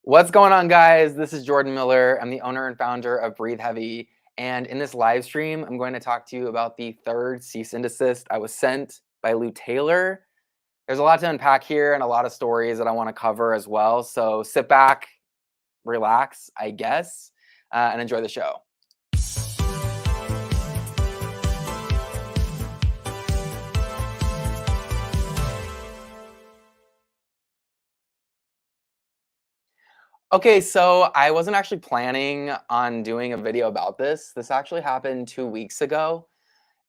What's going on, guys? This is Jordan Miller. I'm the owner and founder of BreatheHeavy. And in this live stream, I'm going to talk to you about the third cease and desist I was sent by Lou Taylor. There's a lot to unpack here and a lot of stories that I want to cover as well. So sit back, relax, I guess, and enjoy the show. Okay, so I wasn't actually planning on doing a video about this. This actually happened 2 weeks ago.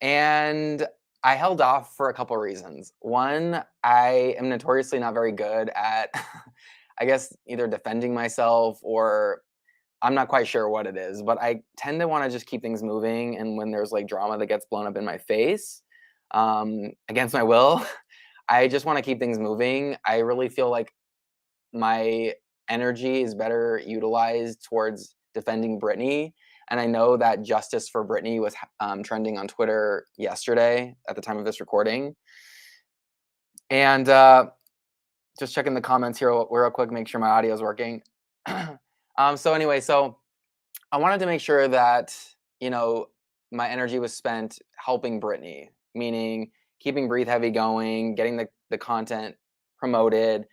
And I held off for a couple reasons. One, I am notoriously not very good at, I guess, either defending myself or I'm not quite sure what it is, but I tend to want to just keep things moving. And when there's like drama that gets blown up in my face, against my will, I just want to keep things moving. I really feel like my energy is better utilized towards defending Britney. And I know that justice for Britney was trending on Twitter yesterday at the time of this recording. And just checking the comments here real quick, make sure my audio is working. So anyway, so I wanted to make sure that, my energy was spent helping Britney, meaning keeping Breathe Heavy going, getting the content promoted,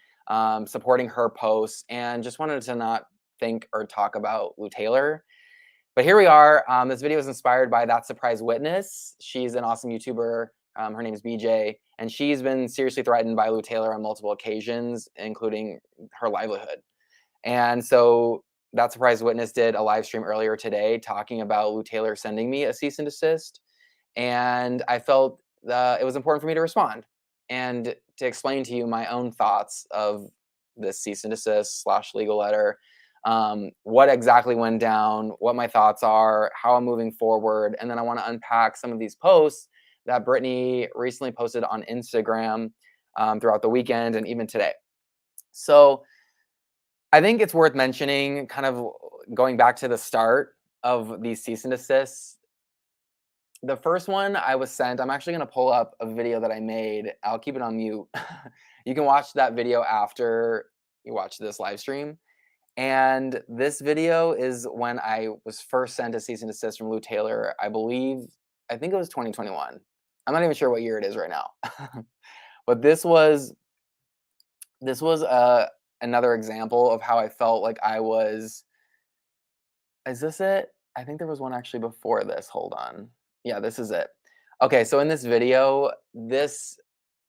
supporting her posts, and just wanted to not think or talk about Lou Taylor. But here we are. This video is inspired by That Surprise Witness. She's an awesome YouTuber. Her name is BJ, and she's been seriously threatened by Lou Taylor on multiple occasions, including her livelihood. And so That Surprise Witness did a live stream earlier today talking about Lou Taylor sending me a cease and desist. And I felt it was important for me to respond and to explain to you my own thoughts of this cease and desist / legal letter, what exactly went down, what my thoughts are, how I'm moving forward. And then I want to unpack some of these posts that Britney recently posted on Instagram throughout the weekend and even today. So I think it's worth mentioning, kind of going back to the start of these cease and desists. The first one I was sent, I'm actually going to pull up a video that I made. I'll keep it on mute. You can watch that video after you watch this live stream. And this video is when I was first sent a cease and desist from Lou Taylor. I think it was 2021. I'm not even sure what year it is right now. But this was another example of how I felt like I was. Is this it? I think there was one actually before this. Hold on. Yeah, this is it. Okay, so in this video, this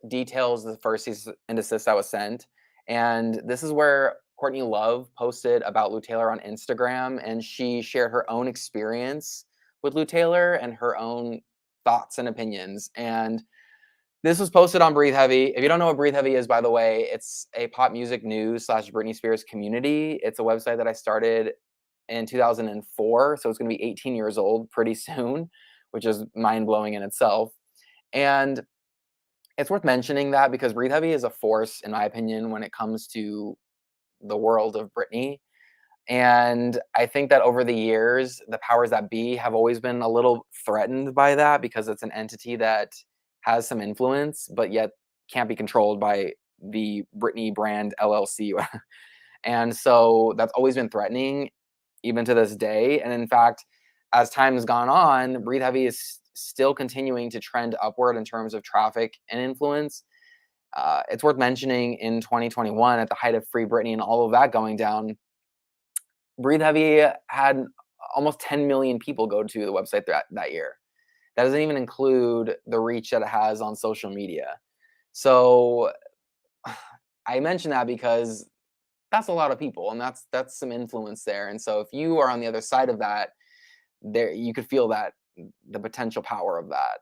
details the first cease and desist I was sent. And this is where Courtney Love posted about Lou Taylor on Instagram, and she shared her own experience with Lou Taylor and her own thoughts and opinions. And this was posted on Breathe Heavy. If you don't know what Breathe Heavy is, by the way, it's a pop music news / Britney Spears community. It's a website that I started in 2004, so it's going to be 18 years old pretty soon, which is mind-blowing in itself. And it's worth mentioning that because Breathe Heavy is a force, in my opinion, when it comes to the world of Britney. And I think that over the years, the powers that be have always been a little threatened by that because it's an entity that has some influence, but yet can't be controlled by the Britney brand LLC. And so that's always been threatening, even to this day. And in fact, as time has gone on, Breathe Heavy is still continuing to trend upward in terms of traffic and influence. It's worth mentioning in 2021, at the height of Free Britney and all of that going down, Breathe Heavy had almost 10 million people go to the website that year. That doesn't even include the reach that it has on social media. So I mention that because that's a lot of people, and that's some influence there. And so if you are on the other side of that, there you could feel that the potential power of that.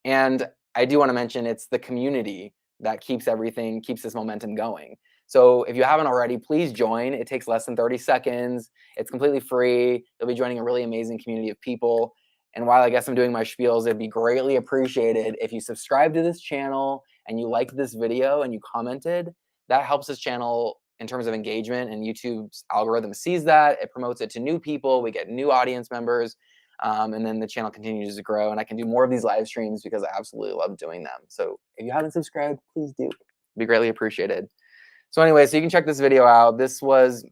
And I do want to mention it's the community that keeps this momentum going. So if you haven't already, please join. It takes less than 30 seconds. It's completely free. You'll be joining a really amazing community of people. And while I guess I'm doing my spiels, it'd be greatly appreciated if you subscribe to this channel and you liked this video and you commented. That helps this channel in terms of engagement, and YouTube's algorithm sees that. It promotes it to new people. We get new audience members. And then the channel continues to grow, and I can do more of these live streams because I absolutely love doing them. So if you haven't subscribed, please do. It'd be greatly appreciated. So anyway, so you can check this video out. This was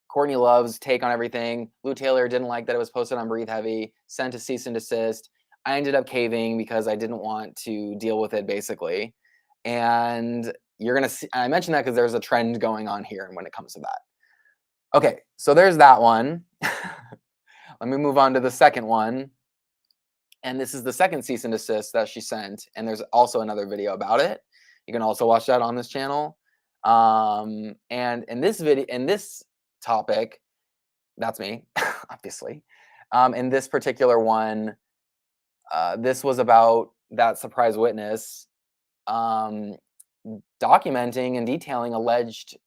Courtney Love's take on everything. Lou Taylor didn't like that it was posted on Breathe Heavy, sent a cease and desist. I ended up caving because I didn't want to deal with it, basically. And you're going to see, I mentioned that because there's a trend going on here when it comes to that. Okay, so there's that one. Let me move on to the second one. And this is the second cease and desist that she sent. And there's also another video about it. You can also watch that on this channel. And in this video, in this topic, that's me, obviously. In this particular one, this was about that surprise witness documenting and detailing alleged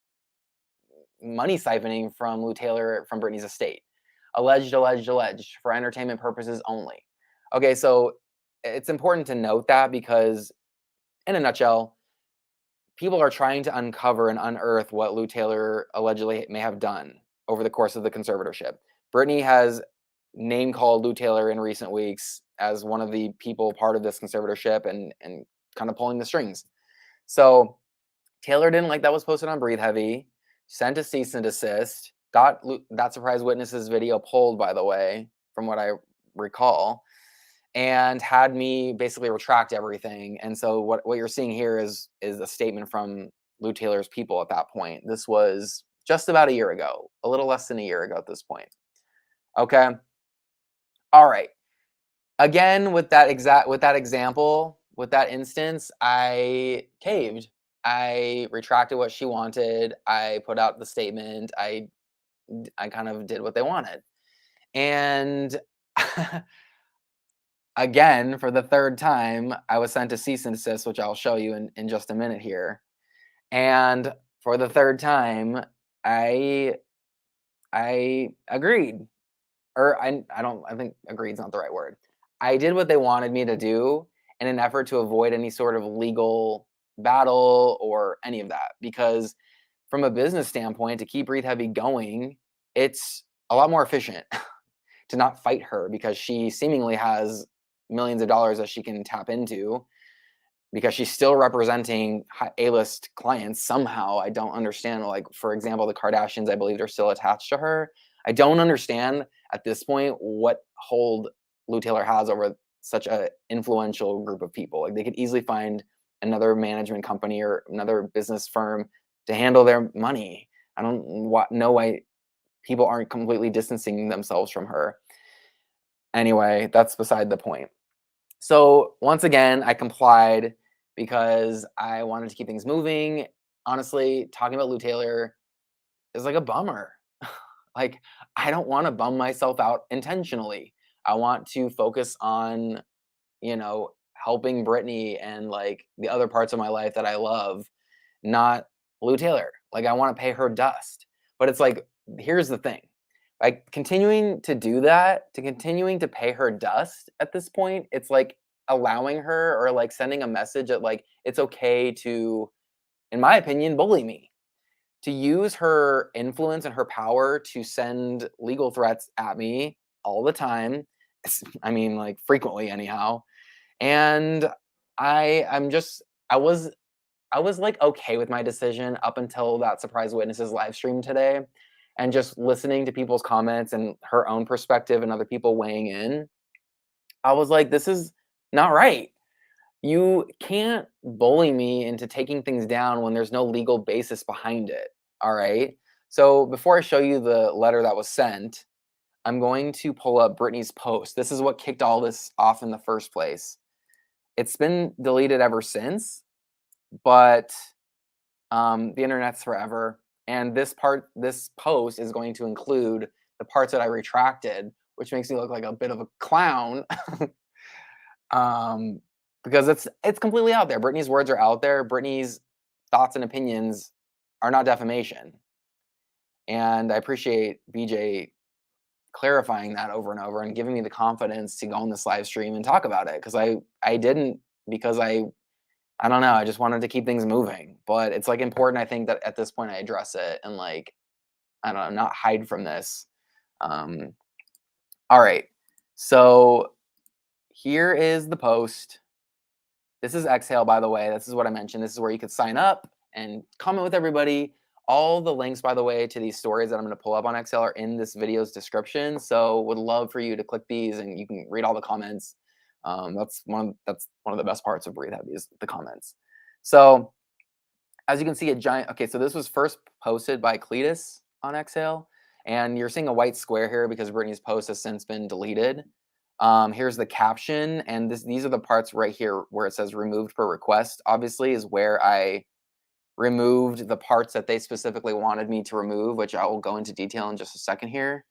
money siphoning from Lou Taylor from Britney's estate. Alleged for entertainment purposes only. Okay, so it's important to note that because, in a nutshell, people are trying to uncover and unearth what Lou Taylor allegedly may have done over the course of the conservatorship. Britney has name called Lou Taylor in recent weeks as one of the people part of this conservatorship and kind of pulling the strings. So Taylor didn't like that was posted on Breathe Heavy, sent a cease and desist, got that surprise witnesses video pulled, by the way, from what I recall, and had me basically retract everything. And so what you're seeing here is a statement from Lou Taylor's people at that point. This was just about a year ago, a little less than a year ago at this point. Okay. All right. Again, with that example, with that instance, I caved. I retracted what she wanted. I put out the statement. I kind of did what they wanted. And again, for the third time, I was sent a cease and desist, which I'll show you in just a minute here. And for the third time, I agreed. Or I think agreed is not the right word. I did what they wanted me to do in an effort to avoid any sort of legal battle or any of that. Because from a business standpoint, to keep Breathe Heavy going, it's a lot more efficient to not fight her because she seemingly has millions of dollars that she can tap into because she's still representing A-list clients somehow. I don't understand. Like, for example, the Kardashians, I believe, are still attached to her. I don't understand at this point what hold Lou Taylor has over such an influential group of people. Like, they could easily find another management company or another business firm to handle their money. I don't know why people aren't completely distancing themselves from her. Anyway, that's beside the point. So once again, I complied because I wanted to keep things moving. Honestly, talking about Lou Taylor is like a bummer. Like, I don't want to bum myself out intentionally. I want to focus on, helping Britney and like the other parts of my life that I love, not Lou Taylor. Like, I want to pay her dust. But it's like, here's the thing. Like, continuing to do that, continuing to pay her dust at this point, it's like allowing her or like sending a message that like it's okay to, in my opinion, bully me. To use her influence and her power to send legal threats at me all the time. I mean, like frequently anyhow. And I was like okay with my decision up until that surprise witnesses live stream today, and just listening to people's comments and her own perspective and other people weighing in. I was like, this is not right. You can't bully me into taking things down when there's no legal basis behind it. All right. So before I show you the letter that was sent, I'm going to pull up Britney's post. This is what kicked all this off in the first place. It's been deleted ever since, but the internet's forever. And this post is going to include the parts that I retracted, which makes me look like a bit of a clown. Because it's completely out there. Britney's words are out there. Britney's thoughts and opinions are not defamation. And I appreciate BJ clarifying that over and over and giving me the confidence to go on this live stream and talk about it. Because I didn't, because I don't know, I just wanted to keep things moving. But it's like important, I think, that at this point I address it and like, I don't know, not hide from this. All right. So here is the post. This is Exhale, by the way. This is what I mentioned. This is where you could sign up and comment with everybody. All the links, by the way, to these stories that I'm going to pull up on Excel are in this video's description. So would love for you to click these and you can read all the comments. That's one of the best parts of Breathe Heavy is the comments. So as you can see, okay, so this was first posted by Cletus on Exhale, and you're seeing a white square here because Britney's post has since been deleted. Here's the caption, and these are the parts right here where it says removed per request, obviously, is where I removed the parts that they specifically wanted me to remove, which I will go into detail in just a second here.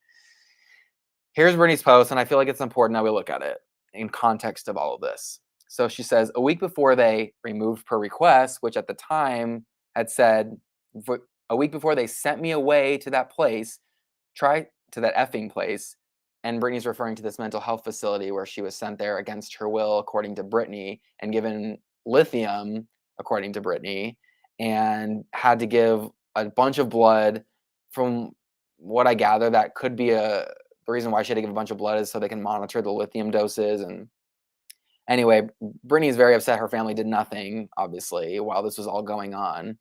Here's Britney's post, and I feel like it's important that we look at it in context of all of this. So she says, a week before they removed per request, which at the time had said, a week before they sent me away to that place, to that effing place, and Britney's referring to this mental health facility where she was sent there against her will, according to Britney, and given lithium, according to Britney, and had to give a bunch of blood. From what I gather, that could be the reason why she had to give a bunch of blood is so they can monitor the lithium doses. And anyway, Britney's very upset her family did nothing, obviously, while this was all going on,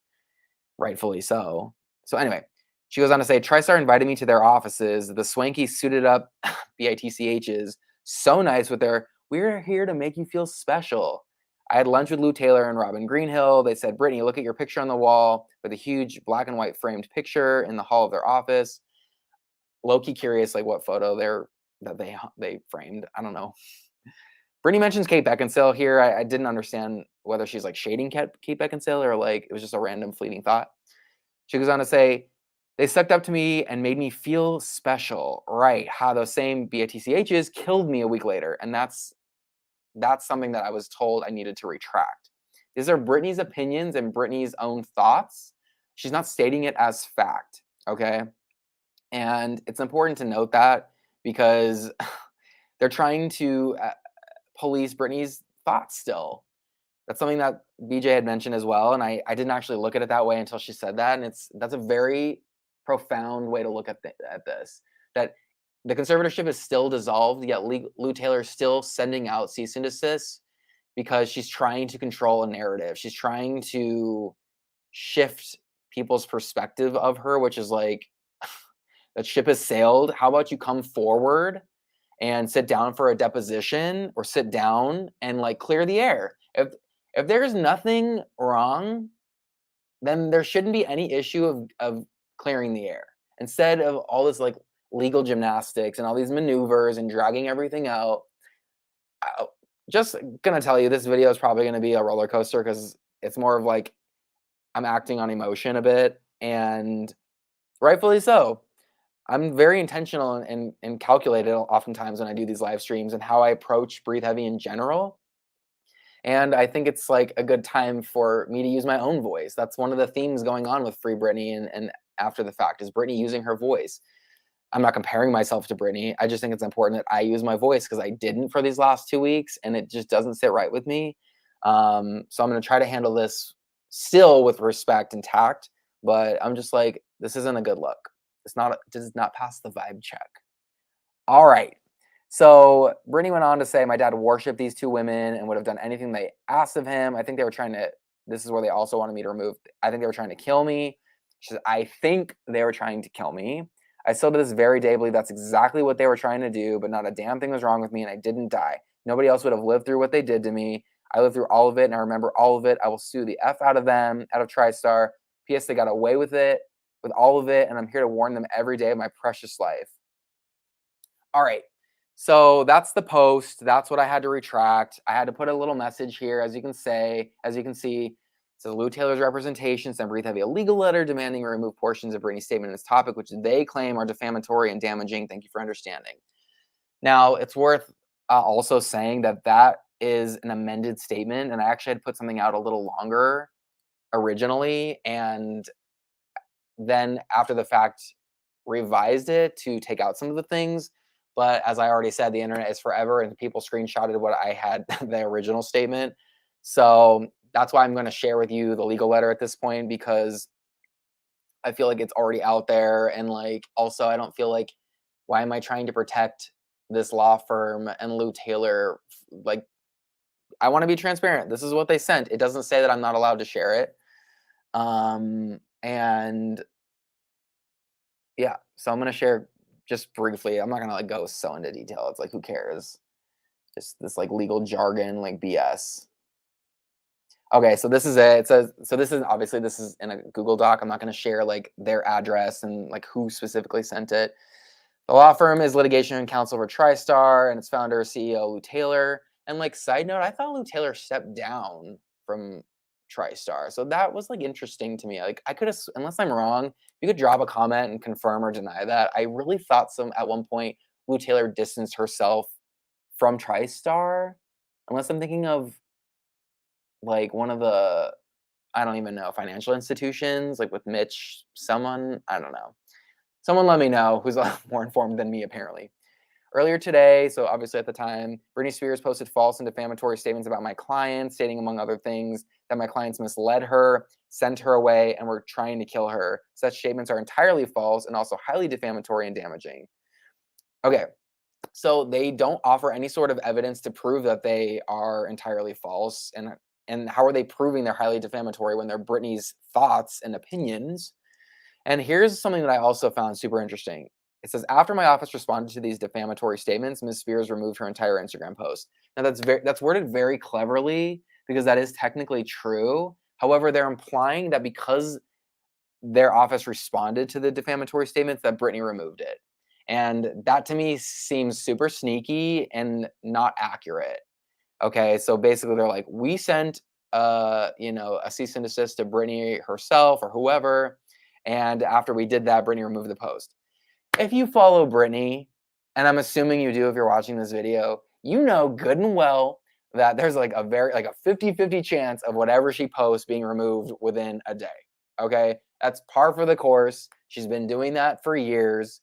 rightfully so. So anyway, she goes on to say, TriStar invited me to their offices. The swanky suited up BITCHs, so nice with their, we're here to make you feel special. I had lunch with Lou Taylor and Robin Greenhill. They said, Britney, look at your picture on the wall with a huge black and white framed picture in the hall of their office. Low-key curious, like what photo they framed. I don't know. Britney mentions Kate Beckinsale here. I didn't understand whether she's like shading Kate Beckinsale or like it was just a random fleeting thought. She goes on to say, they sucked up to me and made me feel special. Right. How those same BITCHs killed me a week later. And that's something that I was told I needed to retract. These are Britney's opinions and Britney's own thoughts. She's not stating it as fact. Okay. And it's important to note that because they're trying to police Britney's thoughts still. That's something that BJ had mentioned as well. And I didn't actually look at it that way until she said that. And that's a very profound way to look at this. That the conservatorship is still dissolved, yet Lou Taylor is still sending out cease and desist because she's trying to control a narrative. She's trying to shift people's perspective of her, which is like, that ship has sailed. How about you come forward and sit down for a deposition or sit down and like clear the air? If there's nothing wrong, then there shouldn't be any issue of clearing the air. Instead of all this like legal gymnastics and all these maneuvers and dragging everything out, just gonna tell you this video is probably gonna be a roller coaster because it's more of like I'm acting on emotion a bit, and rightfully so. I'm very intentional and calculated oftentimes when I do these live streams and how I approach Breathe Heavy in general. And I think it's like a good time for me to use my own voice. That's one of the themes going on with Free Britney and After the Fact is Britney using her voice. I'm not comparing myself to Britney. I just think it's important that I use my voice because I didn't for these last 2 weeks and it just doesn't sit right with me. So I'm going to try to handle this still with respect and tact, but I'm just like, this isn't a good look. Does not pass the vibe check. All right. So Britney went on to say, my dad worshiped these two women and would have done anything they asked of him. I think they were trying to, this is where they also wanted me to remove, I think they were trying to kill me. She said, I think they were trying to kill me. I still to this very day believe that's exactly what they were trying to do, but not a damn thing was wrong with me and I didn't die. Nobody else would have lived through what they did to me. I lived through all of it and I remember all of it. I will sue the F out of them, out of TriStar. P.S. They got away with it, with all of it, and I'm here to warn them every day of my precious life. All right. So that's the post. That's what I had to retract. I had to put a little message here, as you can see. It says Lou Taylor's representation sent Breathe Heavy a legal letter demanding to remove portions of Britney's statement in this topic, which they claim are defamatory and damaging. Thank you for understanding. Now, it's worth also saying that that is an amended statement, and I actually had put something out a little longer originally, and then after the fact revised it to take out some of the things. But as I already said, the internet is forever and people screenshotted what I had, the original statement. So that's why I'm going to share with you the legal letter at this point, because I feel like it's already out there. And like, also, I don't feel like, why am I trying to protect this law firm and Lou Taylor? Like, I want to be transparent. This is what they sent. It doesn't say that I'm not allowed to share it. And yeah, so I'm gonna share just briefly. I'm not gonna like go so into detail. It's like who cares? Just this like legal jargon, like BS. Okay, so this is it. It says so this is obviously this is in a Google Doc. I'm not gonna share like their address and like who specifically sent it. The law firm is litigation and counsel for TriStar, and its founder, CEO Lou Taylor. And like side note, I thought Lou Taylor stepped down from TriStar, so that was like interesting to me. Like I could have, unless I'm wrong, you could drop a comment and confirm or deny that. I really thought some at one point Lou Taylor distanced herself from TriStar, unless I'm thinking of like one of the I don't even know financial institutions, like with Mitch. Someone I don't know. Someone let me know who's a lot more informed than me, apparently. Earlier today, so obviously at the time, Britney Spears posted false and defamatory statements about my client, stating, among other things, that my clients misled her, sent her away, and were trying to kill her. Such statements are entirely false and also highly defamatory and damaging. Okay, so they don't offer any sort of evidence to prove that they are entirely false. And how are they proving they're highly defamatory when they're Britney's thoughts and opinions? And here's something that I also found super interesting. It says after my office responded to these defamatory statements, Ms. Spears removed her entire Instagram post. Now that's worded very cleverly because that is technically true. However, they're implying that because their office responded to the defamatory statements, that Britney removed it. And that to me seems super sneaky and not accurate. Okay, so basically they're like, we sent a cease and desist to Britney herself or whoever, and after we did that, Britney removed the post. If you follow Britney, and I'm assuming you do if you're watching this video, you know good and well that there's like a 50-50 chance of whatever she posts being removed within a day. Okay? That's par for the course. She's been doing that for years.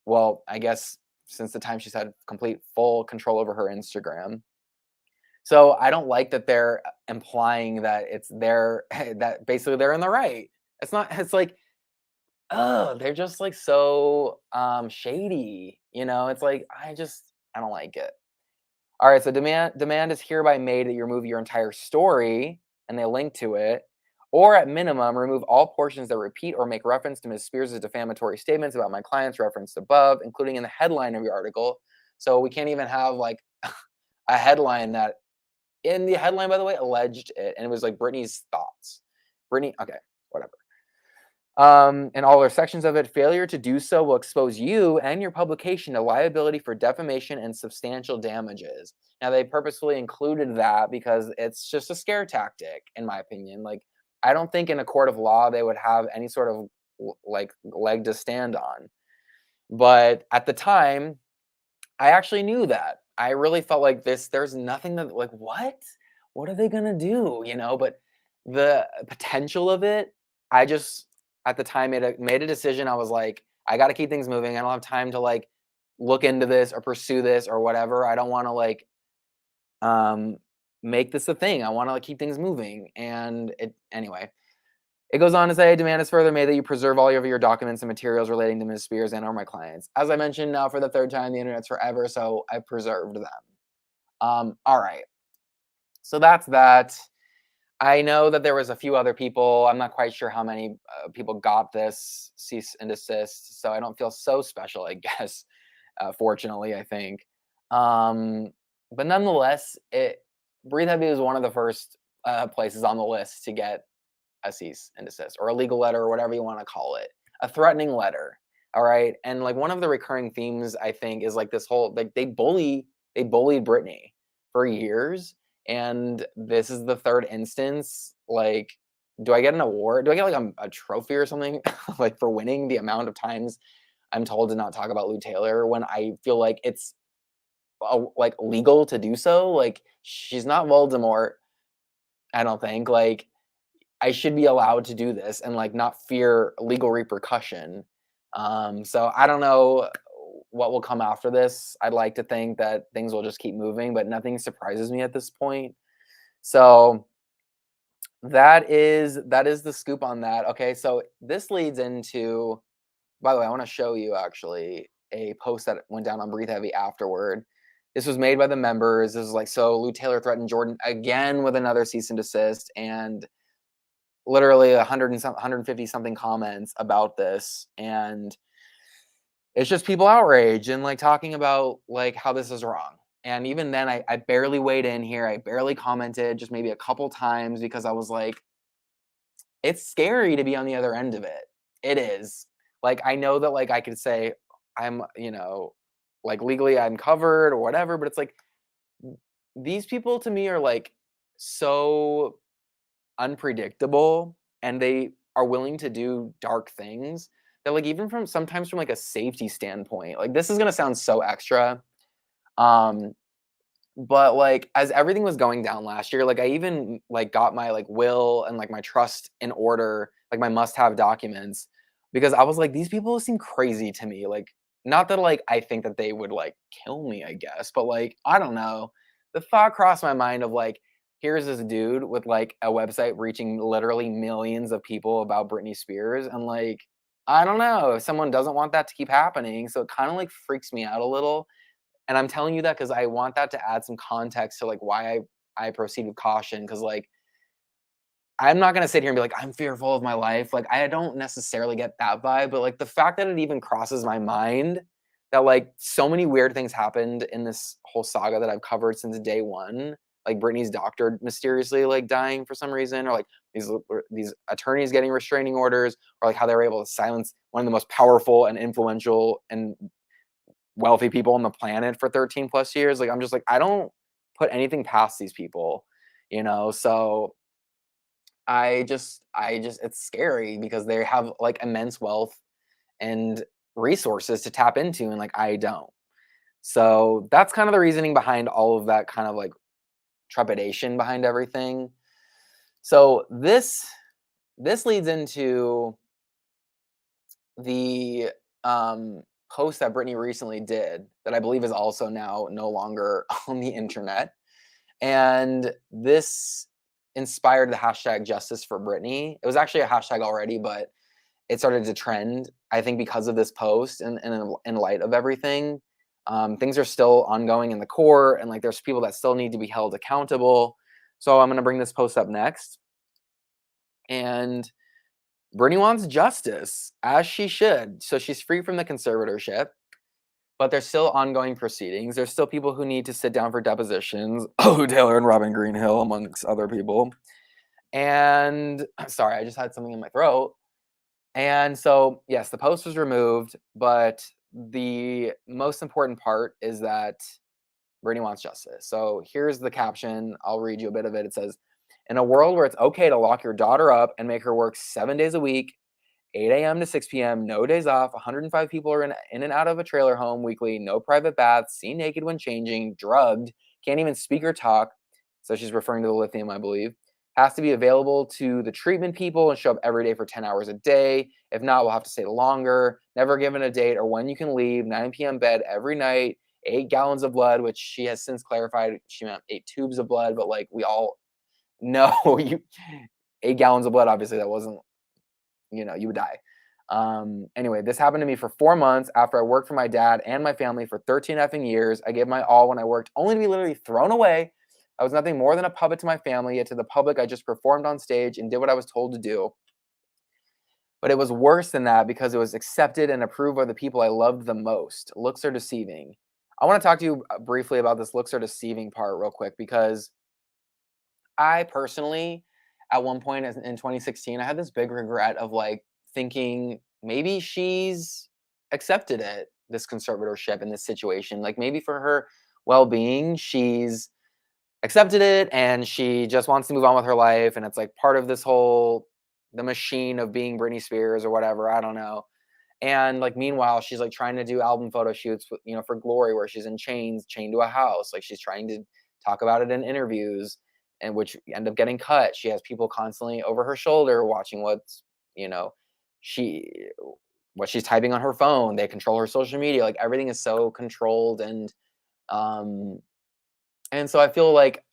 Well, I guess since the time she's had complete full control over her Instagram. So I don't like that they're implying that it's their that basically they're in the right. It's not. It's like, oh, they're just like so shady. It's like I don't like it. All right, so demand is hereby made that you remove your entire story, and they link to it, or at minimum remove all portions that repeat or make reference to Ms. Spears' defamatory statements about my clients referenced above, including in the headline of your article. So we can't even have like a headline that in the headline, by the way, alleged it, and it was like Britney's thoughts. Britney, okay, whatever. And all other sections of it, failure to do so will expose you and your publication to liability for defamation and substantial damages. Now, they purposefully included that because it's just a scare tactic, in my opinion. Like, I don't think in a court of law they would have any sort of like leg to stand on. But at the time, I actually knew that. I really felt like there's nothing that like, what? What are they gonna do? But the potential of it, I just at the time made a decision. I was like, I gotta keep things moving. I don't have time to like look into this or pursue this or whatever. I don't wanna like um make this a thing. I wanna like keep things moving. And it anyway. It goes on to say, demand is further made that you preserve all of your documents and materials relating to Ms. Spears and or my clients. As I mentioned now for the third time, the internet's forever, so I preserved them. All right. So that's that. I know that there was a few other people. I'm not quite sure how many people got this cease and desist, so I don't feel so special, I guess. Fortunately, I think. But nonetheless, Breathe Heavy was one of the first places on the list to get a cease and desist or a legal letter or whatever you want to call it, a threatening letter. All right. And like one of the recurring themes, I think, is like this whole like they bullied Britney for years. And this is the third instance. Like, do I get an award? Do I get like a trophy or something like for winning the amount of times I'm told to not talk about Lou Taylor when I feel like it's like legal to do so? Like, she's not Voldemort, I don't think. Like, I should be allowed to do this and like not fear legal repercussion. So I don't know what will come after this. I'd like to think that things will just keep moving, but nothing surprises me at this point. So that is the scoop on that. Okay, so this leads into, by the way, I want to show you actually a post that went down on Breathe Heavy afterward. This was made by the members. This is like, so Lou Taylor threatened Jordan again with another cease and desist, and literally 100 and some 150 something comments about this, and it's just people outraged and like talking about like how this is wrong. And even then I barely weighed in here. I barely commented, just maybe a couple times, because I was like, it's scary to be on the other end of it. It is. Like, I know that like I could say I'm, like legally I'm covered or whatever, but it's like these people to me are like so unpredictable, and they are willing to do dark things that like even from sometimes from like a safety standpoint, like this is going to sound so extra, um but like as everything was going down last year, like I even like got my like will and like my trust in order, like my must have documents, because I was like these people seem crazy to me. Like, not that like I think that they would like kill me, I guess, but like I don't know, the thought crossed my mind of like, here's this dude with like a website reaching literally millions of people about Britney Spears, and like I don't know if someone doesn't want that to keep happening, so it kind of like freaks me out a little. And I'm telling you that because I want that to add some context to like why I proceed with caution. Because like I'm not gonna sit here and be like, I'm fearful of my life. Like I don't necessarily get that vibe, but like the fact that it even crosses my mind that like so many weird things happened in this whole saga that I've covered since day one. Like Britney's doctor mysteriously like dying for some reason, or like these attorneys getting restraining orders, or like how they were able to silence one of the most powerful and influential and wealthy people on the planet for 13 plus years. Like, I'm just like, I don't put anything past these people, So it's scary because they have like immense wealth and resources to tap into, and like I don't. So that's kind of the reasoning behind all of that kind of like trepidation behind everything. So this leads into the post that Britney recently did that I believe is also now no longer on the internet. And this inspired the hashtag justice for Britney. It was actually a hashtag already, but it started to trend, I think, because of this post, and in light of everything. Things are still ongoing in the court, and like there's people that still need to be held accountable. So I'm going to bring this post up next. And Britney wants justice, as she should. So she's free from the conservatorship, but there's still ongoing proceedings. There's still people who need to sit down for depositions. Oh, Taylor and Robin Greenhill, amongst other people. And sorry, I just had something in my throat. And so, yes, the post was removed, but the most important part is that Britney wants justice. So here's the caption. I'll read you a bit of it. It says, in a world where it's okay to lock your daughter up and make her work 7 days a week, 8 a.m. to 6 p.m., no days off, 105 people are in and out of a trailer home weekly, no private baths, seen naked when changing, drugged, can't even speak or talk. So she's referring to the lithium, I believe. Has to be available to the treatment people and show up every day for 10 hours a day. If not, we'll have to stay longer. Never given a date or when you can leave. 9 p.m. bed every night. 8 gallons of blood, which she has since clarified she meant 8 tubes of blood, but like we all know, 8 gallons of blood, obviously that wasn't, you would die. Anyway, this happened to me for 4 months after I worked for my dad and my family for 13 effing years. I gave my all when I worked, only to be literally thrown away. I was nothing more than a puppet to my family, yet to the public, I just performed on stage and did what I was told to do. But it was worse than that because it was accepted and approved by the people I loved the most. Looks are deceiving. I want to talk to you briefly about this looks are deceiving part real quick, because I personally, at one point in 2016, I had this big regret of like thinking maybe she's accepted it, this conservatorship in this situation. Like maybe for her well being, she's accepted it and she just wants to move on with her life. And it's like part of this whole, the machine of being Britney Spears or whatever. I don't know. And like meanwhile, she's like trying to do album photo shoots, for Glory, where she's in chains, chained to a house. Like she's trying to talk about it in interviews, and which end up getting cut. She has people constantly over her shoulder watching you know, she what she's typing on her phone. They control her social media. Like everything is so controlled, um and so I feel like,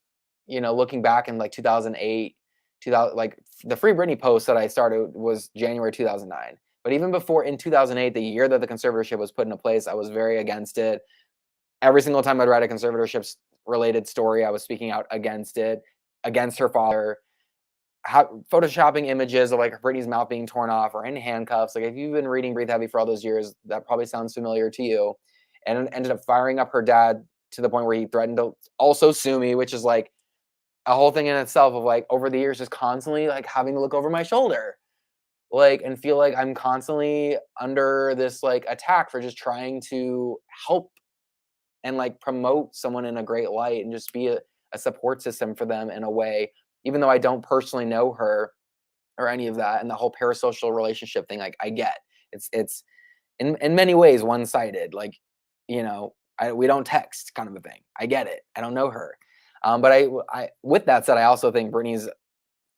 looking back in like 2008, 2000, like the Free Britney post that I started was January 2009. But even before, in 2008, the year that the conservatorship was put into place, I was very against it. Every single time I'd write a conservatorship related story, I was speaking out against it, against her father. photoshopping images of like Britney's mouth being torn off or in handcuffs. Like if you've been reading Breathe Heavy for all those years, that probably sounds familiar to you. And ended up firing up her dad to the point where he threatened to also sue me, which is like a whole thing in itself of like over the years just constantly like having to look over my shoulder, like, and feel like I'm constantly under this like attack for just trying to help and like promote someone in a great light and just be a support system for them in a way, even though I don't personally know her or any of that. And the whole parasocial relationship thing, like I get it's in many ways one-sided. Like, you know, we don't text kind of a thing. I get it. I don't know her. But I, with that said, I also think Britney's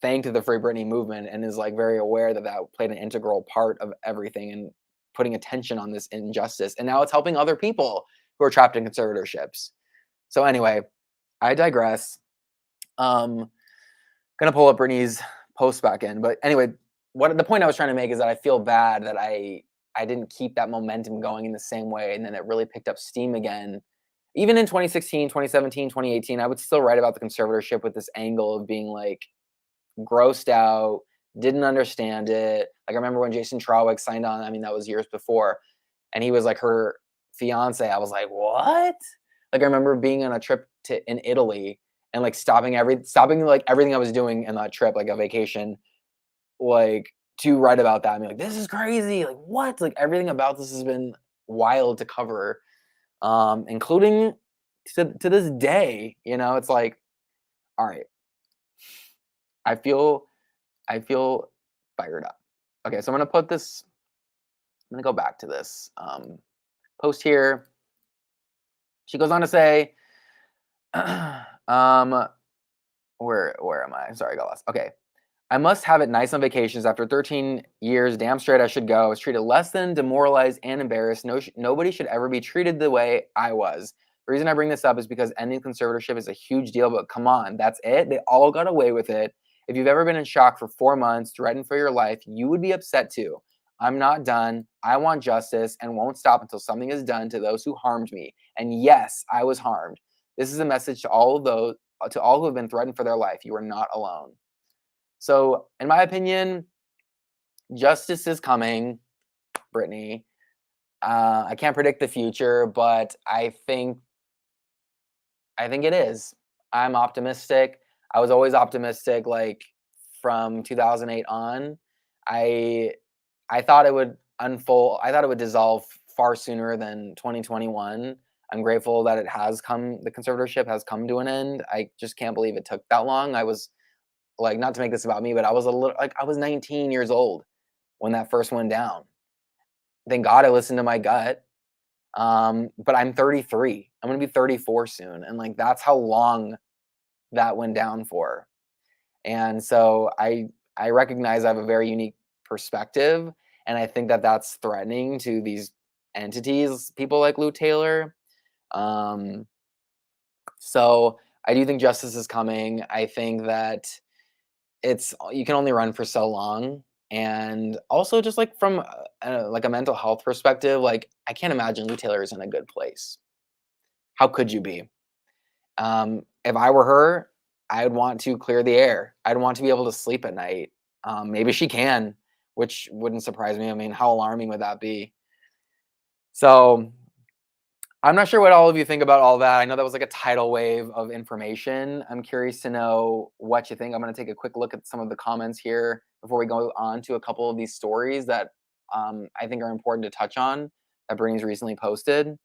thanked the Free Britney movement and is like very aware that that played an integral part of everything and putting attention on this injustice. And now it's helping other people who are trapped in conservatorships. So anyway, I digress. Gonna pull up Britney's post back in, but anyway, what the point I was trying to make is that I feel bad that I didn't keep that momentum going in the same way, and then it really picked up steam again. Even in 2016, 2017, 2018, I would still write about the conservatorship with this angle of being like grossed out, didn't understand it. Like I remember when Jason Trawick signed on, I mean, that was years before, and he was like her fiance. I was like, what? Like I remember being on a trip in Italy and like stopping like everything I was doing in that trip, like a vacation, like to write about that. I mean, like, this is crazy. Like, what? Like everything about this has been wild to cover, including to this day. You know, it's like, all right, I feel I feel fired up. Okay, so I'm gonna put this. I'm gonna go back to this post here. She goes on to say, um, where am I? Sorry, I got lost. Okay. I must have it nice on vacations. After 13 years, damn straight I should go. I was treated less than, demoralized, and embarrassed. Nobody should ever be treated the way I was. The reason I bring this up is because ending conservatorship is a huge deal, but come on, that's it? They all got away with it. If you've ever been in shock for 4 months, threatened for your life, you would be upset too. I'm not done. I want justice and won't stop until something is done to those who harmed me. And yes, I was harmed. This is a message to all of those, to all who have been threatened for their life. You are not alone. So, in my opinion, justice is coming, Britney. I can't predict the future, but I think it is. I'm optimistic. I was always optimistic, like from 2008 on. I I thought it would unfold. I thought it would dissolve far sooner than 2021. I'm grateful that it has come. The conservatorship has come to an end. I just can't believe it took that long. I was like, not to make this about me, but I was a little like I was 19 years old when that first went down. Thank God I listened to my gut. But I'm 33. I'm gonna be 34 soon, and like that's how long that went down for. And so I recognize I have a very unique perspective, and I think that that's threatening to these entities, people like Lou Taylor. Um, so I do think justice is coming. I think that it's you can only run for so long, and also just like from like a mental health perspective, like I can't imagine Lou Taylor is in a good place. How could you be? If I were her, I would want to clear the air. I'd want to be able to sleep at night. Maybe she can, which wouldn't surprise me. I mean, how alarming would that be? So I'm not sure what all of you think about all that. I know that was like a tidal wave of information. I'm curious to know what you think. I'm going to take a quick look at some of the comments here before we go on to a couple of these stories that I think are important to touch on that Brittany's recently posted.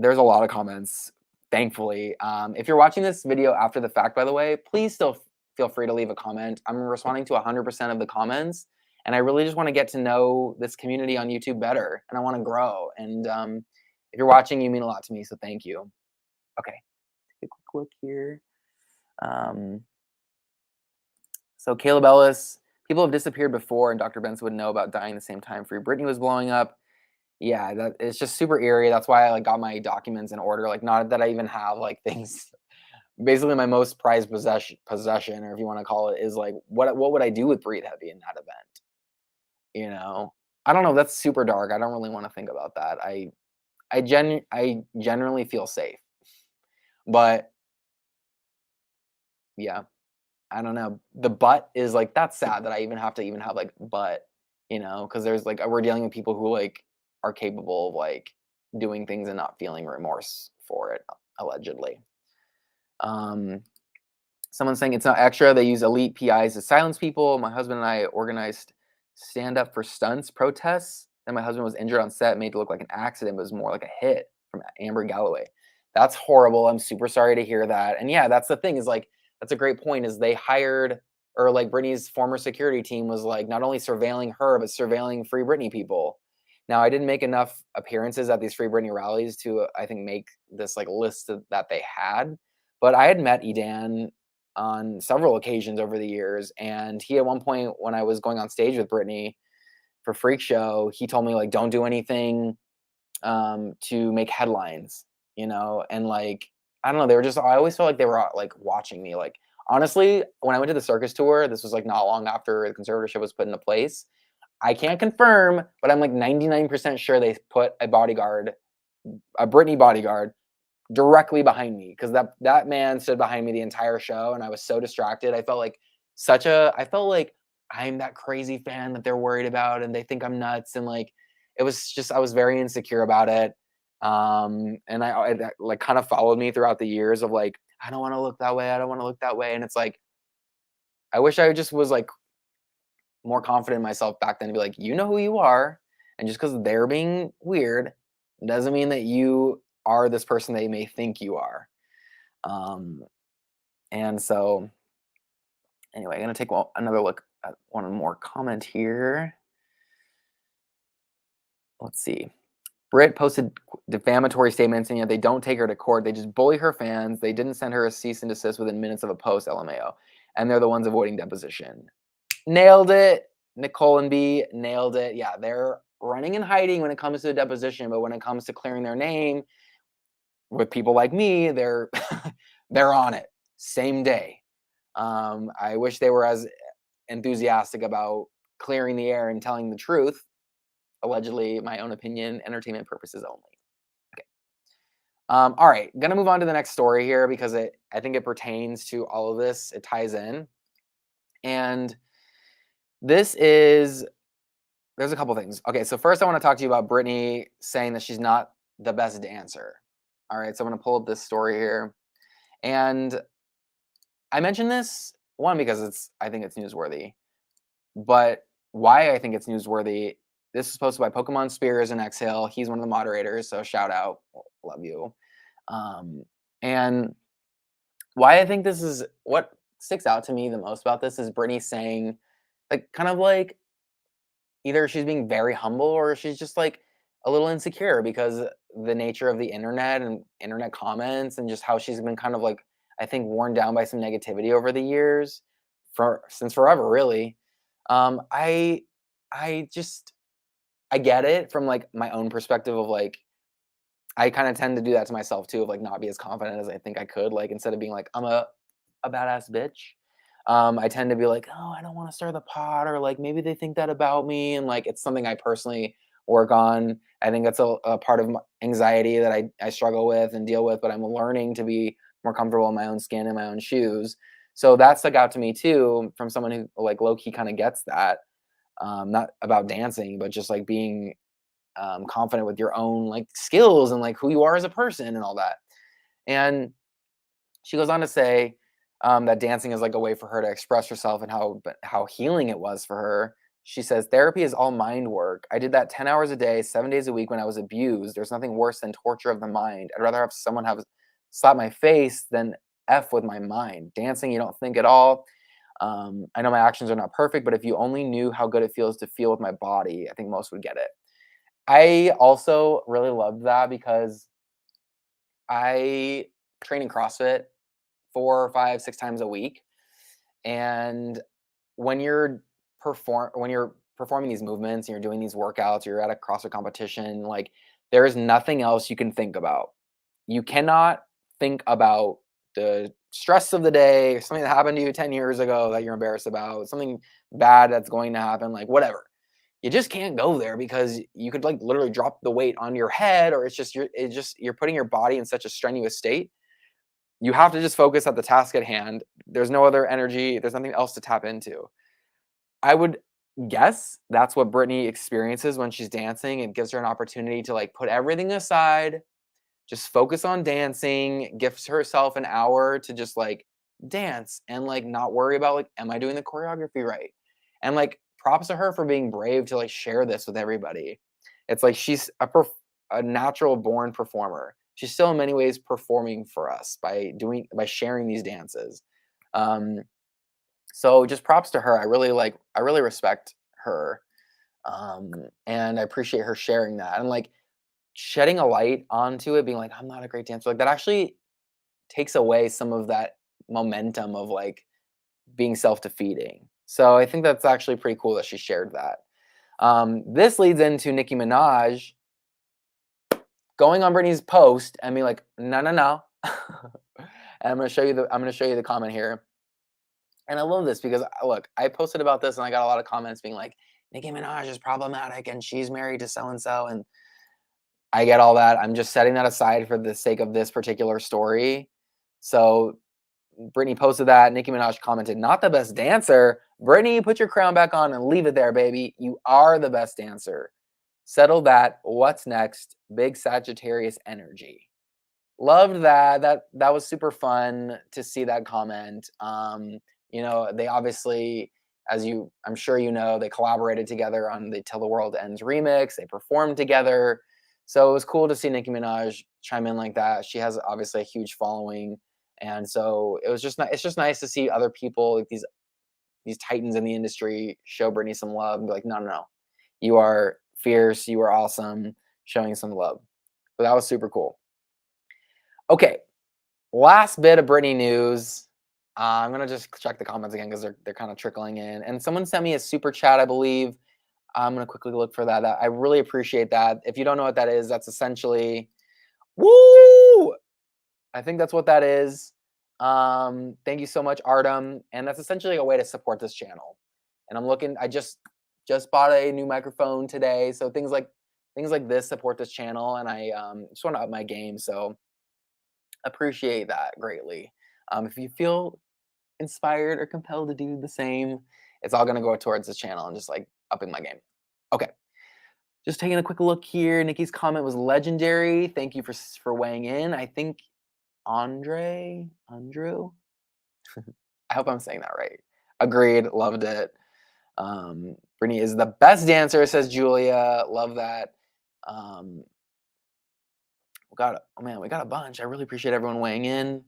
There's a lot of comments, thankfully. If you're watching this video after the fact, by the way, please still feel free to leave a comment. I'm responding to 100% of the comments, and I really just want to get to know this community on YouTube better, and I want to grow. And if you're watching, you mean a lot to me, so thank you. Okay, take a quick look here. So Caleb Ellis, people have disappeared before, and Dr. Benson would know about dying the same time Free Britney was blowing up. Yeah, that it's just super eerie. That's why I like got my documents in order. Like, not that I even have like things. Basically, my most prized possession, or if you want to call it, is like what would I do with Breathe Heavy in that event? You know, I don't know. That's super dark. I don't really want to think about that. I generally feel safe, but yeah. I don't know. The butt is like that's sad that I even have to even have like butt, because there's like we're dealing with people who like are capable of like doing things and not feeling remorse for it, allegedly. Um, Someone's saying it's not extra. They use elite PIs to silence people. My husband and I organized stand up for stunts protests. And my husband was injured on set, made it look like an accident, but it was more like a hit from Amber Galloway. That's horrible. I'm super sorry to hear that. And yeah, that's the thing is like, that's a great point is they hired, or like Britney's former security team was like not only surveilling her, but surveilling Free Britney people. Now, I didn't make enough appearances at these Free Britney rallies to, I think, make this like list that they had. But I had met Edan on several occasions over the years. And he, at one point, when I was going on stage with Britney for Freak Show, he told me like, don't do anything to make headlines, and like, I don't know, they were just, I always felt like they were like watching me. Like, honestly, when I went to the circus tour, this was like not long after the conservatorship was put into place. I can't confirm, but I'm like 99% sure they put a bodyguard, a Britney bodyguard, directly behind me because that man stood behind me the entire show, and I was so distracted. I felt like I'm that crazy fan that they're worried about, and they think I'm nuts, and like it was just I was very insecure about it. And that, like, kind of followed me throughout the years of like I don't want to look that way, I don't want to look that way, and it's like I wish I just was like more confident in myself back then to be like, you know who you are, and just because they're being weird doesn't mean that you are this person they may think you are. Um, and so, anyway, I'm gonna take another look at one more comment here. Let's see. Brit posted defamatory statements, and yet they don't take her to court. They just bully her fans. They didn't send her a cease and desist within minutes of a post, LMAO. And they're the ones avoiding deposition. Nailed it. Nicole and B nailed it. Yeah, they're running and hiding when it comes to a deposition, but when it comes to clearing their name with people like me, they're they're on it same day. I wish they were as enthusiastic about clearing the air and telling the truth. Allegedly, my own opinion, entertainment purposes only. Okay. All right, gonna move on to the next story here because I think it pertains to all of this. It ties in, and this is there's a couple things. Okay, so first I want to talk to you about Britney saying that she's not the best dancer. All right, so I'm gonna pull up this story here, and I mentioned this one because I think it's newsworthy, but why I think it's newsworthy. This is posted by Pokemon Spears and Exhale. He's one of the moderators, so shout out, love you. And why I think this is what sticks out to me the most about this is Britney saying, like, kind of like either she's being very humble or she's just like a little insecure because the nature of the internet and internet comments and just how she's been kind of like I think worn down by some negativity over the years since forever really. um i I get it from like my own perspective of like I kind of tend to do that to myself too of like not be as confident as I think I could, like instead of being like I'm a badass bitch. I tend to be like, oh, I don't want to stir the pot, or like maybe they think that about me, and like it's something I personally work on. I think that's a part of my anxiety that I struggle with and deal with, but I'm learning to be more comfortable in my own skin and my own shoes. So that stuck out to me too from someone who like low key kind of gets that. Not about dancing, but just like being confident with your own like skills and like who you are as a person and all that. And she goes on to say that dancing is like a way for her to express herself and how healing it was for her. She says therapy is all mind work. I did that 10 hours a day, 7 days a week when I was abused. There's nothing worse than torture of the mind. I'd rather have someone have slap my face than F with my mind. Dancing, you don't think at all. I know my actions are not perfect, but if you only knew how good it feels to feel with my body, I think most would get it. I also really loved that because I train in CrossFit 4, 5, 6 times a week. And when you're performing these movements and you're doing these workouts, you're at a CrossFit competition, like there is nothing else you can think about. You cannot think about the stress of the day, something that happened to you 10 years ago that you're embarrassed about, something bad that's going to happen, like whatever. You just can't go there because you could like literally drop the weight on your head, or it's just you're putting your body in such a strenuous state. You have to just focus at the task at hand. There's no other energy. There's nothing else to tap into. I would guess that's what Britney experiences when she's dancing. It gives her an opportunity to like put everything aside, just focus on dancing, gives herself an hour to just like dance and like not worry about like, am I doing the choreography right? And like props to her for being brave to like share this with everybody. It's like she's a natural born performer. She's still in many ways performing for us by sharing these dances. Um, so just props to her. I really respect her. And I appreciate her sharing that. And like shedding a light onto it, being like, I'm not a great dancer, like that actually takes away some of that momentum of like being self-defeating. So I think that's actually pretty cool that she shared that. This leads into Nicki Minaj going on Britney's post and being like, no, no, no. And I'm gonna show you the comment here. And I love this because look, I posted about this and I got a lot of comments being like, Nicki Minaj is problematic and she's married to so and so, and I get all that. I'm just setting that aside for the sake of this particular story. So Britney posted that. Nicki Minaj commented, not the best dancer. Britney, put your crown back on and leave it there, baby. You are the best dancer. Settle that. What's next? Big Sagittarius energy. Loved that. That was super fun to see that comment. You know, they obviously, I'm sure you know, they collaborated together on the Till the World Ends remix. They performed together. So it was cool to see Nicki Minaj chime in like that. She has obviously a huge following. And so it's just nice to see other people, like these titans in the industry, show Britney some love and be like, no, no, no. You are fierce, you are awesome, showing some love. But that was super cool. Okay, last bit of Britney news. I'm gonna just check the comments again because they're kind of trickling in. And someone sent me a super chat, I believe. I'm gonna quickly look for that. I really appreciate that. If you don't know what that is, that's essentially, woo! I think that's what that is. Thank you so much, Artem. And that's essentially a way to support this channel. And I just bought a new microphone today, so things like this support this channel, and I just want to up my game. So appreciate that greatly. If you feel inspired or compelled to do the same, it's all gonna go towards this channel and just like upping my game. Okay. Just taking a quick look here. Nikki's comment was legendary. Thank you for weighing in. I think Andrew. I hope I'm saying that right. Agreed. Loved it. Britney is the best dancer, says Julia. Love that. We got a bunch. I really appreciate everyone weighing in.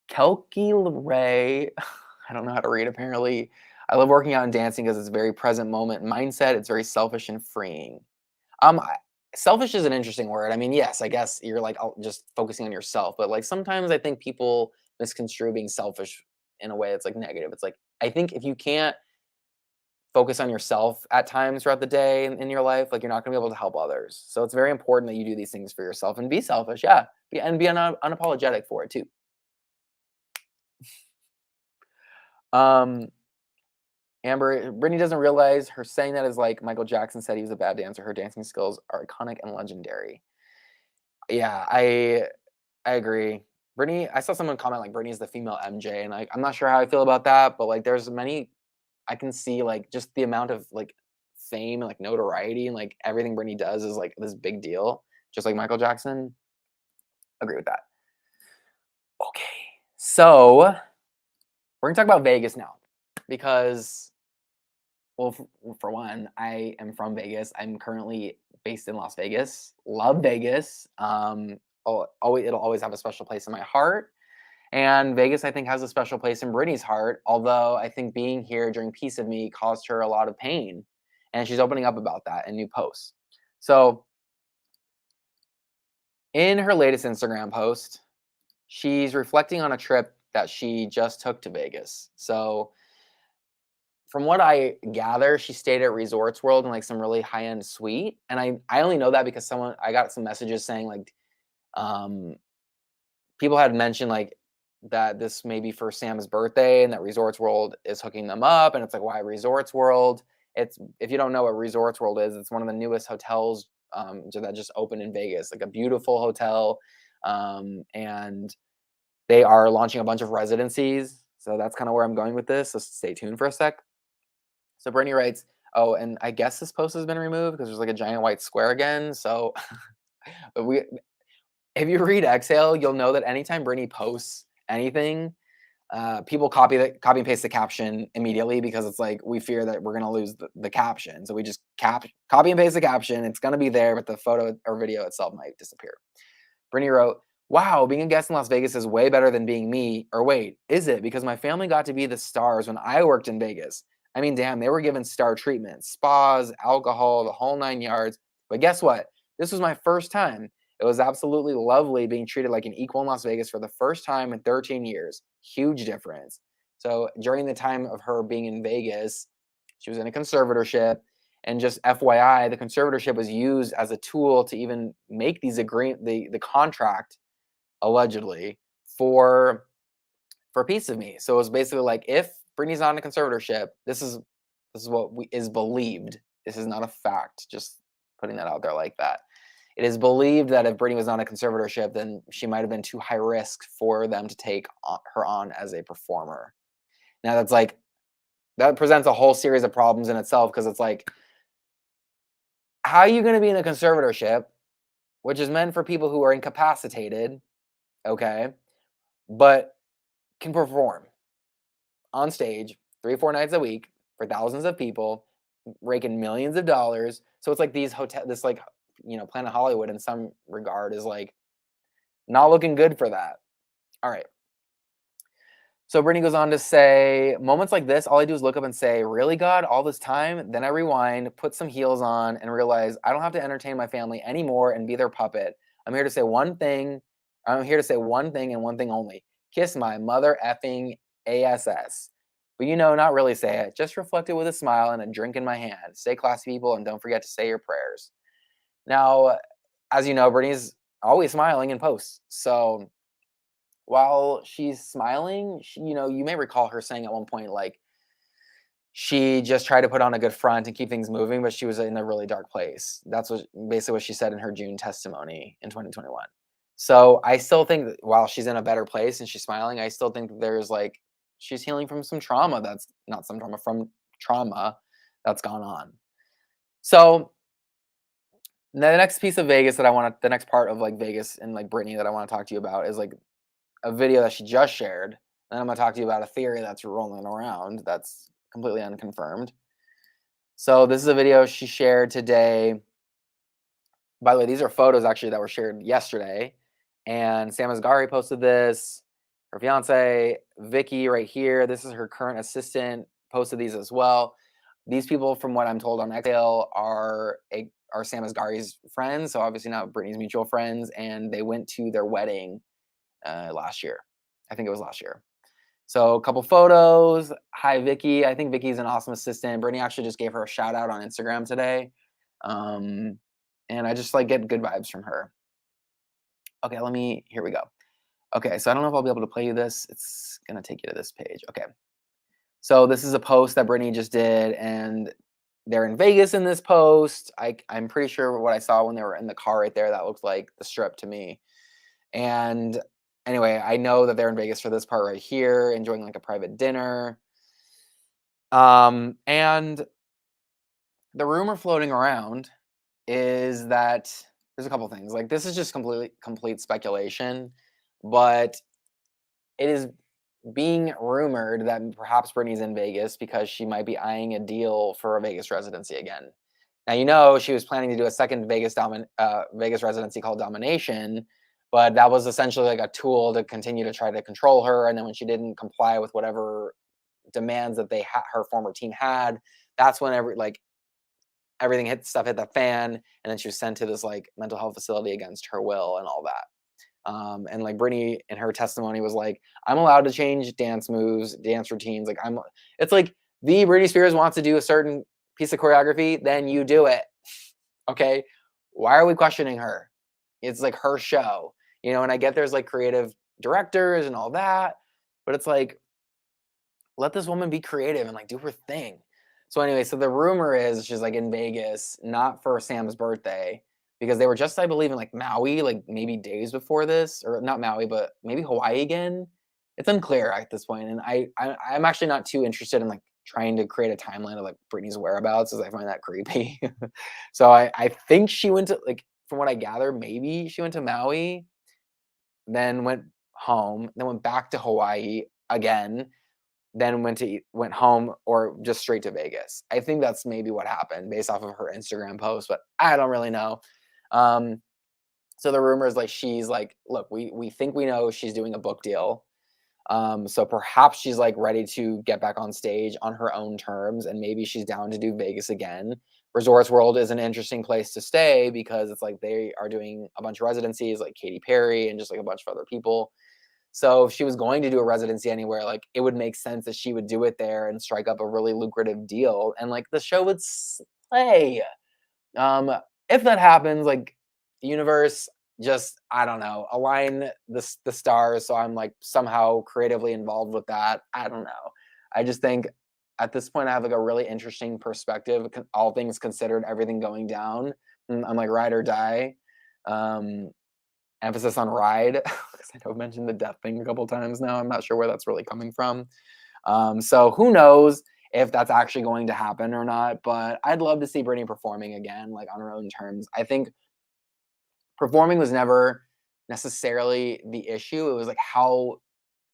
Kelky Ray. I don't know how to read apparently. I love working out and dancing because it's a very present moment mindset. It's very selfish and freeing. Selfish is an interesting word. I mean, yes, I guess you're like just focusing on yourself, but like sometimes I think people misconstrue being selfish in a way that's like negative. It's like I think if you can't focus on yourself at times throughout the day in your life, like you're not gonna be able to help others. So it's very important that you do these things for yourself and be selfish, yeah, and be unapologetic for it too. Amber, Britney doesn't realize her saying that is like Michael Jackson said he was a bad dancer. Her dancing skills are iconic and legendary. Yeah, I agree. Britney, I saw someone comment like Britney is the female MJ, and like I'm not sure how I feel about that, but like there's many I can see like just the amount of like fame and like notoriety and like everything Britney does is like this big deal, just like Michael Jackson. Agree with that. Okay, so we're gonna talk about Vegas now because, well, for one, I am from Vegas. I'm currently based in Las Vegas. Love Vegas. It'll always have a special place in my heart. And Vegas, I think, has a special place in Britney's heart. Although I think being here during Piece of Me caused her a lot of pain, and she's opening up about that in new posts. So, in her latest Instagram post, she's reflecting on a trip that she just took to Vegas. So, from what I gather, she stayed at Resorts World in like some really high end suite, and I only know that because I got some messages saying like, um, people had mentioned like that this may be for Sam's birthday and that Resorts World is hooking them up, and it's like, why Resorts World? It's, if you don't know what Resorts World is, it's one of the newest hotels that just opened in Vegas, like a beautiful hotel. And they are launching a bunch of residencies. So that's kind of where I'm going with this. So stay tuned for a sec. So Brittany writes, oh, and I guess this post has been removed because there's like a giant white square again. So we, if you read Exhale, you'll know that anytime Brittany posts anything, people copy and paste the caption immediately because it's like we fear that we're gonna lose the caption. So we just copy and paste the caption. It's gonna be there, but the photo or video itself might disappear. Brittany wrote, wow, being a guest in Las Vegas is way better than being me. Or wait, is it? Because my family got to be the stars when I worked in Vegas. I mean, damn, they were given star treatment, spas, alcohol, the whole 9 yards. But guess what? This was my first time. It was absolutely lovely being treated like an equal in Las Vegas for the first time in 13 years. Huge difference. So during the time of her being in Vegas, she was in a conservatorship. And just FYI, the conservatorship was used as a tool to even make these the contract allegedly for Piece of Me. So it was basically like, if Britney's not in a conservatorship, this is what is believed. This is not a fact. Just putting that out there like that. It is believed that if Britney was not in a conservatorship, then she might have been too high risk for them to take her on as a performer. Now that presents a whole series of problems in itself, because it's like, how are you going to be in a conservatorship, which is meant for people who are incapacitated, okay, but can perform on stage 3-4 nights a week for thousands of people, raking millions of dollars? So it's like this like, Planet Hollywood in some regard is like not looking good for that. All right. So Brittany goes on to say, moments like this, all I do is look up and say, really, God, all this time? Then I rewind, put some heels on, and realize I don't have to entertain my family anymore and be their puppet. I'm here to say one thing. I'm here to say one thing and one thing only. Kiss my mother effing ASS. But not really say it. Just reflect it with a smile and a drink in my hand. Stay classy, people, and don't forget to say your prayers. Now, as you know, Brittany's always smiling in posts. So while she's smiling, you may recall her saying at one point, like, she just tried to put on a good front and keep things moving, but she was in a really dark place. That's basically what she said in her June testimony in 2021. So I still think that while she's in a better place and she's smiling, I still think that there's like, she's healing from some trauma from trauma that's gone on. So the next piece of Vegas the next part of like Vegas and like Britney that I want to talk to you about is like a video that she just shared. And I'm going to talk to you about a theory that's rolling around that's completely unconfirmed. So this is a video she shared today. By the way, these are photos actually that were shared yesterday. And Sam Asghari posted this. Her fiance, Vicky, right here. This is her current assistant, posted these as well. These people, from what I'm told on Exhale, are Sam Asghari's friends. So obviously not Britney's mutual friends. And they went to their wedding last year. I think it was last year. So a couple photos. Hi, Vicky. I think Vicky's an awesome assistant. Brittany actually just gave her a shout out on Instagram today. And I just like get good vibes from her. Okay, here we go. Okay, so I don't know if I'll be able to play you this. It's going to take you to this page. Okay. So this is a post that Brittany just did, and they're in Vegas in this post. I'm pretty sure what I saw when they were in the car right there, that looked like the Strip to me. And anyway, I know that they're in Vegas for this part right here, enjoying like a private dinner. And the rumor floating around is that there's a couple things. Like, this is just complete speculation, but it is being rumored that perhaps Britney's in Vegas because she might be eyeing a deal for a Vegas residency again. Now, she was planning to do a second Vegas residency called Domination, but that was essentially like a tool to continue to try to control her. And then when she didn't comply with whatever demands that her former team had, that's when everything hit the fan, and then she was sent to this like mental health facility against her will and all that. And like Britney in her testimony was like, I'm allowed to change dance moves, dance routines. Like it's like Britney Spears wants to do a certain piece of choreography, then you do it. Okay. Why are we questioning her? It's like her show, and I get there's like creative directors and all that, but it's like, let this woman be creative and like do her thing. So anyway, so the rumor is she's like in Vegas, not for Sam's birthday, because they were just, I believe, in like Maui, like maybe days before this, or not Maui, but maybe Hawaii again. It's unclear at this point, and I'm actually not too interested in like trying to create a timeline of like Britney's whereabouts, as I find that creepy. So I think she went to like, from what I gather, maybe she went to Maui, then went home, then went back to Hawaii again, then went home, or just straight to Vegas. I think that's maybe what happened based off of her Instagram post, but I don't really know. Um, so the rumor is like she's like, look, we think we know she's doing a book deal. So perhaps she's like ready to get back on stage on her own terms, and maybe she's down to do Vegas again. Resorts World is an interesting place to stay because it's like they are doing a bunch of residencies, like Katy Perry and just like a bunch of other people. So if she was going to do a residency anywhere, like it would make sense that she would do it there and strike up a really lucrative deal, and like the show would slay. Um, if that happens, like the universe just, I don't know, align the stars so I'm like somehow creatively involved with that. I don't know. I just think at this point I have like a really interesting perspective, all things considered, everything going down. I'm like ride or die. Um, Emphasis on ride, because I know I've mentioned the death thing a couple times now. I'm not sure where that's really coming from. So who knows if that's actually going to happen or not, but I'd love to see Britney performing again, like on her own terms. I think performing was never necessarily the issue. It was like how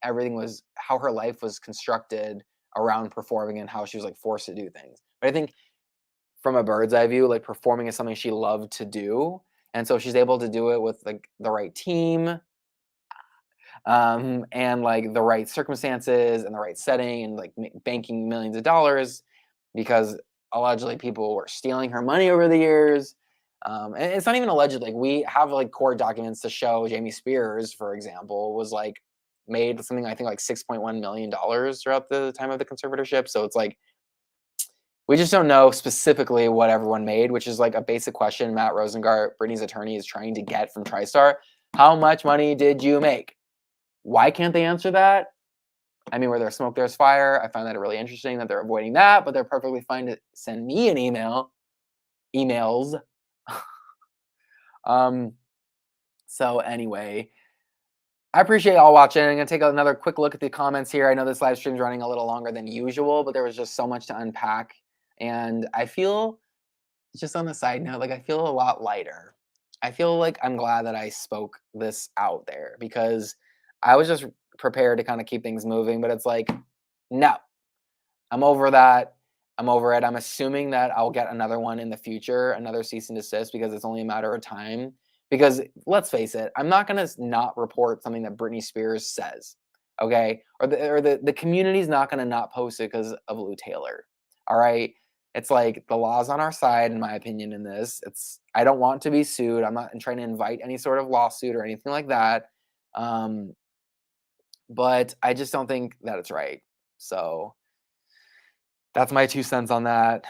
how her life was constructed around performing and how she was like forced to do things. But I think from a bird's eye view, like performing is something she loved to do. And so she's able to do it with like the right team, and like the right circumstances and the right setting, and like banking millions of dollars, because allegedly people were stealing her money over the years. And it's not even alleged. Like we have like court documents to show Jamie Spears, for example, was like made something, I think like $6.1 million throughout the time of the conservatorship. So it's like we just don't know specifically what everyone made, which is like a basic question Matt Rosengart, Britney's attorney, is trying to get from TriStar. How much money did you make? Why can't they answer that? I mean, where there's smoke, there's fire. I find that really interesting that they're avoiding that, but they're perfectly fine to send me an emails. um, so anyway, I appreciate y'all watching. I'm gonna take another quick look at the comments here. I know this live stream's running a little longer than usual, but there was just so much to unpack. And I feel, just on the side note, like I feel a lot lighter. I feel like I'm glad that I spoke this out there, because I was just prepared to kind of keep things moving, but it's like, no, I'm over that. I'm over it. I'm assuming that I'll get another one in the future, another cease and desist, because it's only a matter of time. Because let's face it, I'm not gonna not report something that Britney Spears says, okay? Or the community's not gonna not post it because of Lou Taylor. All right. It's like the law's on our side, in my opinion, in this. I don't want to be sued. I'm not trying to invite any sort of lawsuit or anything like that. Um, but I just don't think that it's right. So that's my 2 cents on that.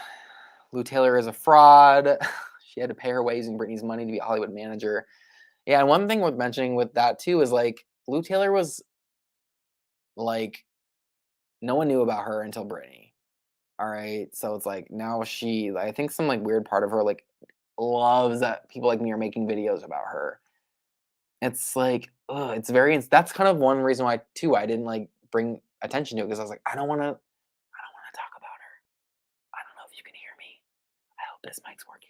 Lou Taylor is a fraud. She had to pay her way using Britney's money to be a Hollywood manager. Yeah, and one thing worth mentioning with that too is like Lou Taylor was like, no one knew about her until Britney. All right. So it's like now I think some like weird part of her like loves that people like me are making videos about her. It's like, ugh, it's very, that's kind of one reason why too I didn't like bring attention to it, because I was like, I don't want to talk about her. I don't know if you can hear me. I hope this mic's working.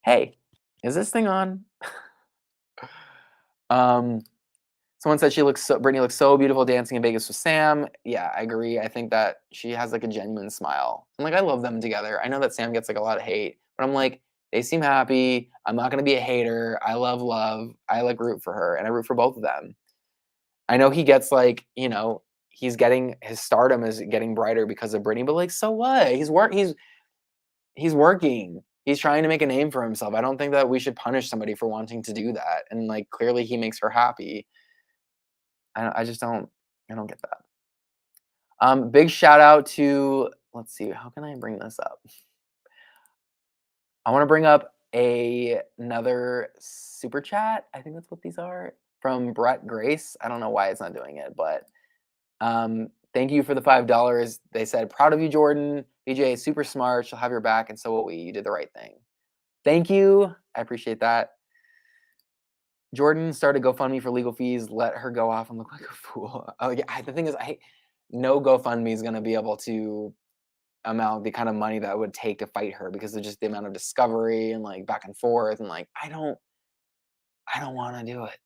Hey, is this thing on? um, Someone said Britney looks so beautiful dancing in Vegas with Sam. Yeah, I agree. I think that she has like a genuine smile. And like I love them together. I know that Sam gets like a lot of hate, but I'm like, they seem happy. I'm not gonna be a hater. I love love. I like root for her, and I root for both of them. I know he gets like, he's getting his stardom is getting brighter because of Britney, but like so what? He's working. He's trying to make a name for himself. I don't think that we should punish somebody for wanting to do that. And like clearly he makes her happy. I just don't get that. Big shout out to, let's see, how can I bring this up? I want to bring up another super chat. I think that's what these are, from Brett Grace. I don't know why it's not doing it, but thank you for the $5. They said, proud of you, Jordan. BJ is super smart. She'll have your back, and so will we. You did the right thing. Thank you. I appreciate that. Jordan started GoFundMe for legal fees. Let her go off and look like a fool. Oh yeah. The thing is, no GoFundMe is going to be able to amount the kind of money that it would take to fight her because of just the amount of discovery and like back and forth and like I don't want to do it.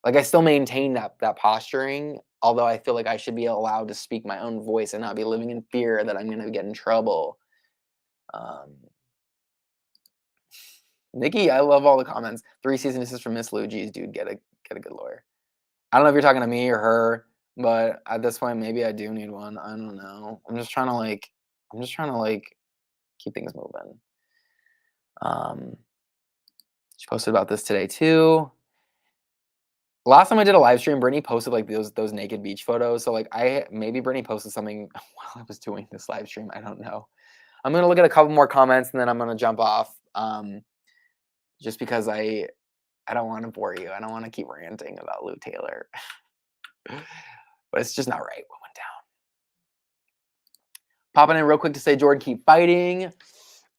Like I still maintain that posturing, although I feel like I should be allowed to speak my own voice and not be living in fear that I'm going to get in trouble. Nikki, I love all the comments. 3 cease and desist from Miss Lou. Geez, dude, get a good lawyer. I don't know if you're talking to me or her, but at this point, maybe I do need one. I don't know. I'm just trying to like keep things moving. She posted about this today too. Last time I did a live stream, Brittany posted like those naked beach photos. So like maybe Brittany posted something while I was doing this live stream. I don't know. I'm gonna look at a couple more comments and then I'm gonna jump off. Just because I don't want to bore you. I don't want to keep ranting about Lou Taylor. But it's just not right what went down. Popping in real quick to say, Jordan, keep fighting.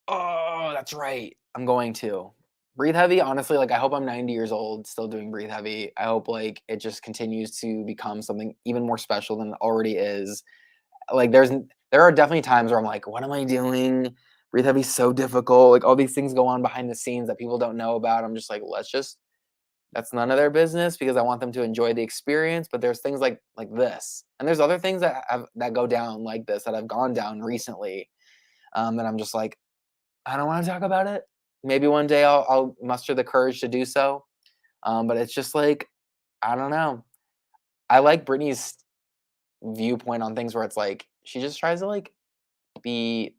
Oh, that's right. I'm going to. Breathe Heavy, honestly, like I hope I'm 90 years old still doing Breathe Heavy. I hope like it just continues to become something even more special than it already is. Like there are definitely times where I'm like, what am I doing? Breathe Heavy is so difficult. Like all these things go on behind the scenes that people don't know about. I'm just like, that's none of their business because I want them to enjoy the experience. But there's things like this, and there's other things that go down like this that have gone down recently. That I'm just like, I don't want to talk about it. Maybe one day I'll muster the courage to do so. But it's just like, I don't know. I like Britney's viewpoint on things where it's like she just tries to like be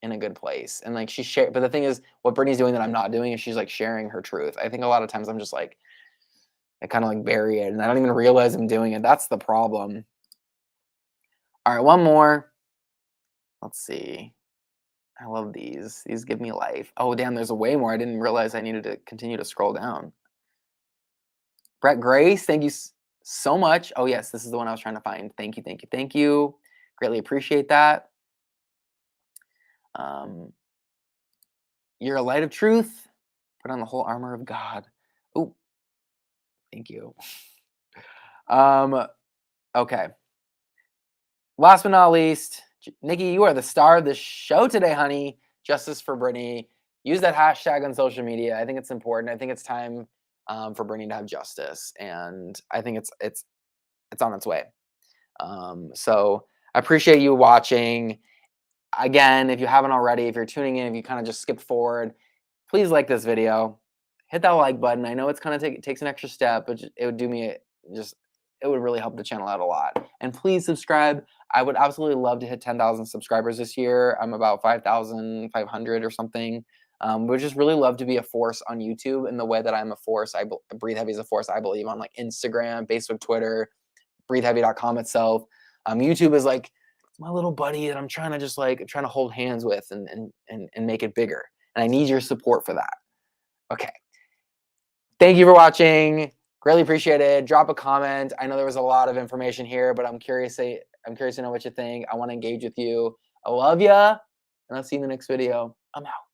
in a good place and like but the thing is what Britney's doing that I'm not doing is she's like sharing her truth. I think a lot of times I'm just like I kind of like bury it and I don't even realize I'm doing it. That's the problem. All right, one more. Let's see. I love these. These give me life. Oh damn, there's a way more. I didn't realize I needed to continue to scroll down. Brett Grace, thank you so much. Oh yes, this is the one I was trying to find. Thank you, thank you, thank you. Greatly appreciate that. You're a light of truth. Put on the whole armor of God. Oh, thank you. Okay. Last but not least, Nikki, you are the star of the show today, honey. Justice for Britney. Use that hashtag on social media. I think it's important. I think it's time for Britney to have justice, and I think it's on its way. So I appreciate you watching. Again, if you haven't already, if you're tuning in, if you kind of just skipped forward, please like this video. Hit that like button. I know it's kind of takes an extra step, but it would do me it would really help the channel out a lot. And please subscribe. I would absolutely love to hit 10,000 subscribers this year. I'm about 5,500 or something. Would just really love to be a force on YouTube in the way that I'm a force. Breathe Heavy is a force, I believe, on like Instagram, Facebook, Twitter, BreatheHeavy.com itself. YouTube is like my little buddy that I'm trying to hold hands with and make it bigger. And I need your support for that. Okay. Thank you for watching. Greatly appreciated. Drop a comment. I know there was a lot of information here, but I'm curious to know what you think. I want to engage with you. I love ya, and I'll see you in the next video. I'm out.